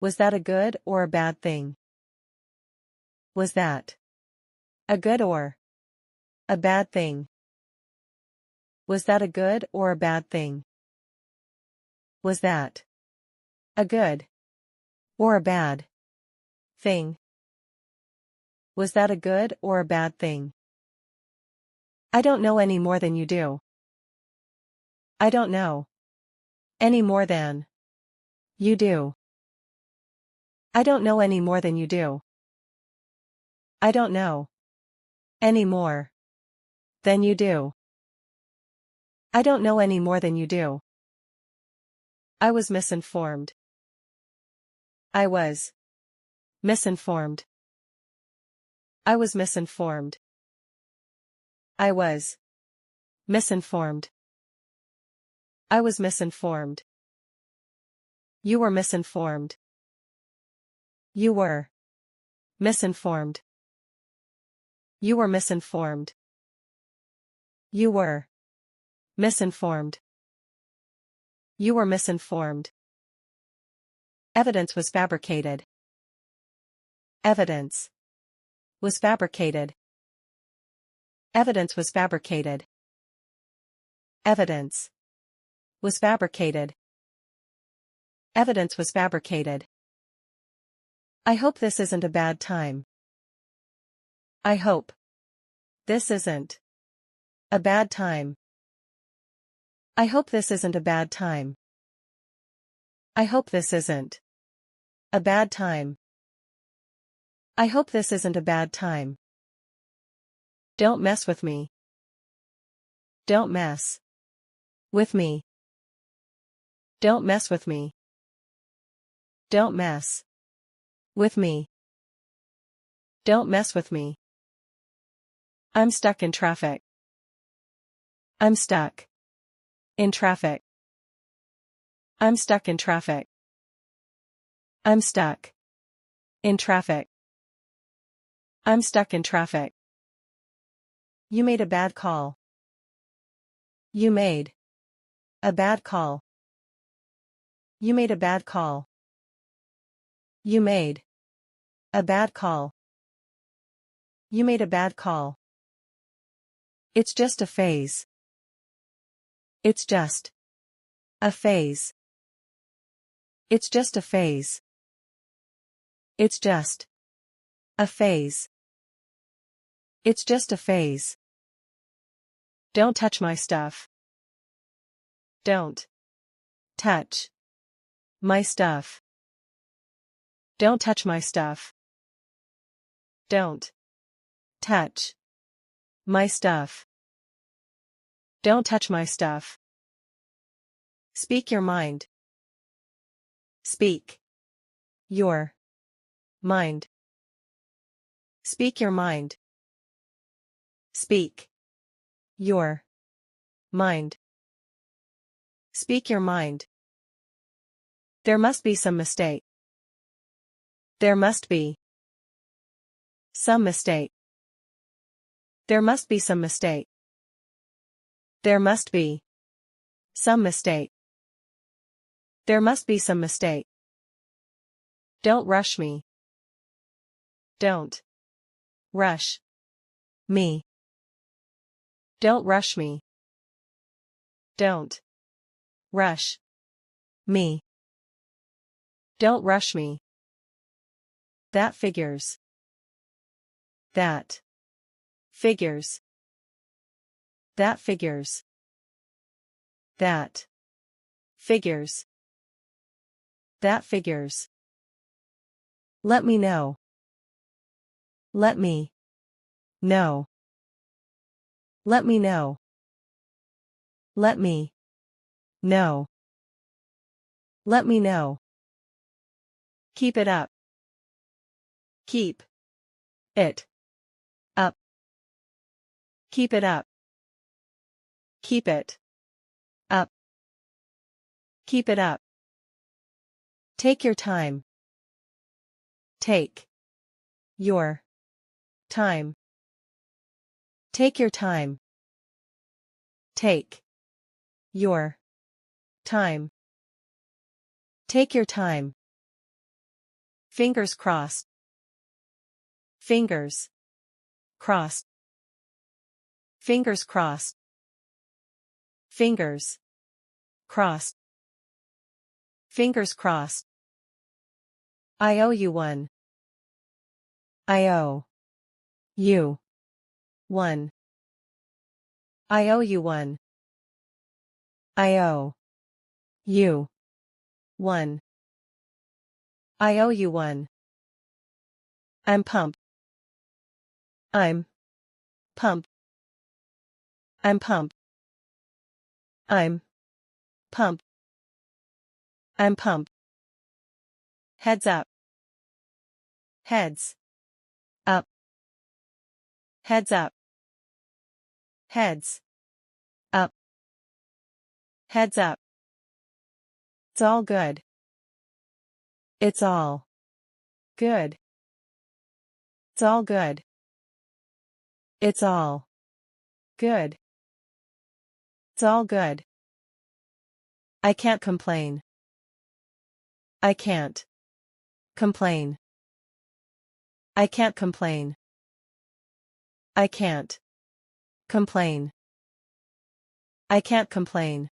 Was that a good or a bad thing? Was that a good or a bad thing? Was that a good or a bad thing? Was that a good or a bad thing? Was that a good or a bad thing? I don't know any more than you do. I don't know any more than you do. I don't know any more than you do. I don't know any more than you do. I don't know any more than you do. I was misinformed. I was misinformed. I was misinformed. I was misinformed. I was misinformed. You were misinformed. You were misinformed. You were misinformed. You were misinformed. You were misinformed. Evidence was fabricated. Evidence was fabricated. Evidence was fabricated. Evidence was fabricated. Evidence was fabricated. I hope this isn't a bad time. I hope this isn't a bad time. I hope this isn't a bad time. I hope this isn't a bad time. I hope this isn't a bad time. Don't mess with me. Don't mess with me. Don't mess with me. Don't mess with me. Don't mess with me. I'm stuck in traffic. I'm stuck in traffic. I'm stuck in traffic. I'm stuck in traffic. I'm stuck in traffic. You made a bad call. You made a bad call. You made a bad call. You made a bad call. You made a bad call. It's just a phase. It's just a phase. It's just a phase. It's just a phase. It's just a phase. Don't touch my stuff. Don't touch my stuff. Don't touch my stuff. Don't touch my stuff. Don't touch my stuff. Speak your mind. Speak your mind. Speak your mind. Speak your mind. Speak your mind. There must be some mistake. There must be some mistake. There must be some mistake. There must be some mistake. There must be some mistake. Don't rush me. Don't rush me. Don't rush me. Don't rush me. Don't rush me. That figures. That figures. That figures. That figures. That figures. Let me know. Let me know. Let me know. Let me know. Let me know. Keep it up. Keep it up. Keep it up. Keep it up. Keep it up. Take your time. Take your time. Take your time. Take your time. Take your time. Fingers crossed. Fingers. Crossed. Fingers crossed. Fingers. Crossed. Fingers crossed. I owe you one. I owe you one. I owe you one. I owe you one. I owe you one. I'm pumped. I'm pumped. I'm pumped. I'm pumped. I'm pumped. Heads up. Heads up. Heads up. Heads up. Heads up. It's all good. It's all good. It's all good. It's all good. It's all good. I can't complain. I can't complain. I can't complain. I can't complain. I can't complain.